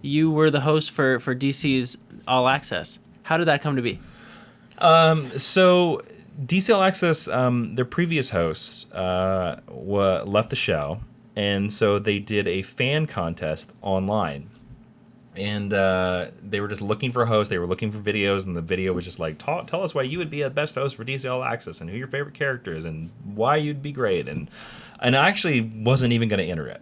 you were the host for DC's All Access. How did that come to be? So DC All Access, their previous host left the show, and so they did a fan contest online. And they were just looking for a host. They were looking for videos, and the video was just like, tell us why you would be a best host for DC All Access, and who your favorite character is, and why you'd be great. And I actually wasn't even going to enter it.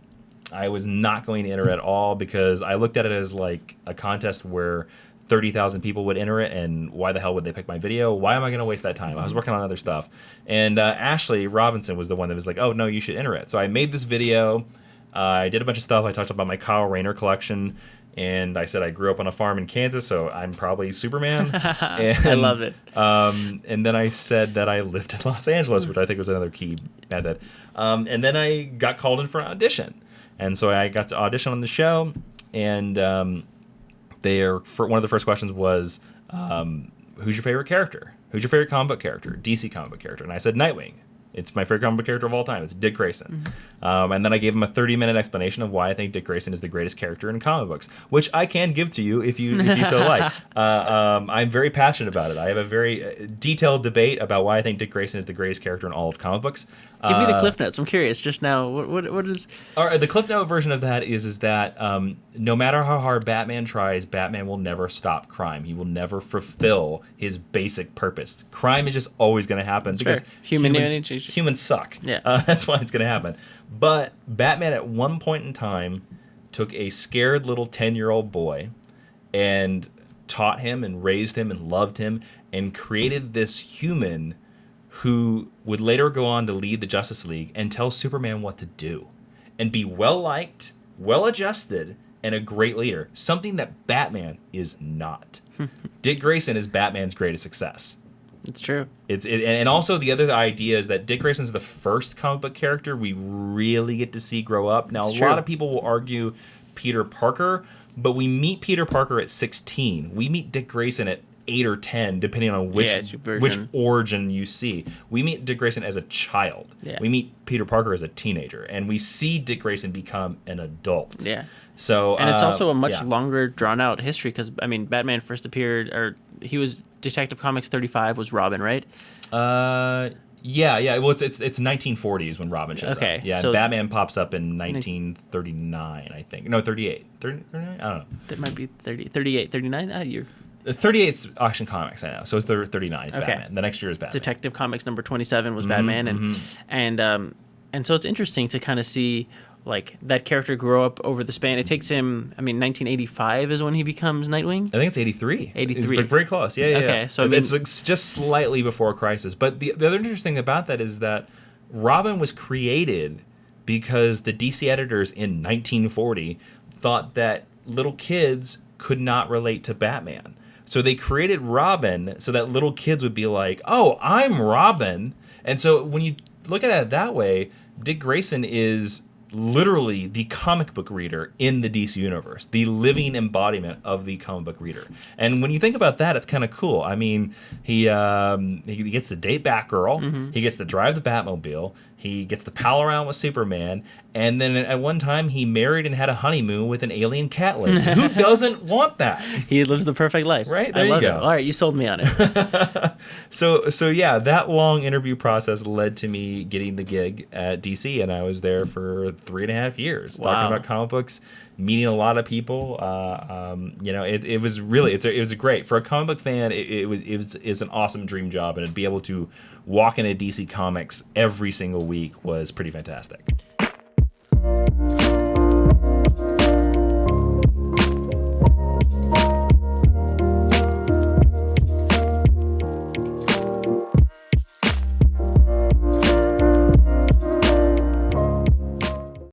I was not going to enter at all, because I looked at it as like a contest where 30,000 people would enter it, and why the hell would they pick my video? Why am I going to waste that time? I was working on other stuff. And Ashley Robinson was the one that was like, oh, no, you should enter it. So I made this video. I did a bunch of stuff. I talked about my Kyle Rayner collection. And I said I grew up on a farm in Kansas, so I'm probably Superman. And, I love it. And then I said that I lived in Los Angeles, which I think was another key method. And then I got called in for an audition. And so I got to audition on the show. And one of the first questions was, who's your favorite character? Who's your favorite comic book character? DC comic book character. And I said Nightwing. It's my favorite comic book character of all time. It's Dick Grayson. And then I gave him a 30-minute explanation of why I think Dick Grayson is the greatest character in comic books, which I can give to you if you so like. I'm very passionate about it. I have a very detailed debate about why I think Dick Grayson is the greatest character in all of comic books. Give me the Cliff Notes. I'm curious just now. What is... All right, the Cliff Note version of that is that no matter how hard Batman tries, Batman will never stop crime. He will never fulfill his basic purpose. Crime is just always going to happen because humans suck. Yeah. That's why it's going to happen. But Batman at one point in time took a scared little 10-year-old boy and taught him and raised him and loved him and created this human who would later go on to lead the Justice League and tell Superman what to do and be well-liked, well-adjusted, and a great leader. Something that Batman is not. Dick Grayson is Batman's greatest success. It's true. And also the other idea is that Dick Grayson's the first comic book character we really get to see grow up. Now, a lot of people will argue Peter Parker, but we meet Peter Parker at 16. We meet Dick Grayson at 8 or 10, depending on which origin you see. We meet Dick Grayson as a child. Yeah. We meet Peter Parker as a teenager, and we see Dick Grayson become an adult. Yeah. So, and it's also a much longer, drawn-out history, because, I mean, Batman first appeared, or he was Detective Comics 35 was Robin, right? Yeah. Well, it's 1940s when Robin shows up. Yeah, so and Batman pops up in 1939, I think. No, 38. 39? I don't know. That might be 30, 38, 39? You're... 38's Action Comics, I know. So it's 39. It's Batman. The next year is Batman. Detective Comics number 27 was Batman, and so it's interesting to kind of see like that character grow up over the span. It takes him. I mean, 1985 is when he becomes Nightwing. I think it's 83. 83, but very close. Yeah. Okay, so it's just slightly before Crisis. But the other interesting thing about that is that Robin was created because the DC editors in 1940 thought that little kids could not relate to Batman. So they created Robin so that little kids would be like, oh, I'm Robin. And so when you look at it that way, Dick Grayson is literally the comic book reader in the DC universe, the living embodiment of the comic book reader. And when you think about that, it's kind of cool. I mean, he gets to date Batgirl. He gets to drive the Batmobile. He gets to pal around with Superman, and then at one time he married and had a honeymoon with an alien cat lady. Who doesn't want that? He lives the perfect life. Right? There I love you go. It. All right, you sold me on it. So yeah, that long interview process led to me getting the gig at DC, and I was there for 3.5 years talking about comic books, meeting a lot of people. It was really it was great for a comic book fan. It was an awesome dream job, and to be able to walk into DC Comics every single week was pretty fantastic.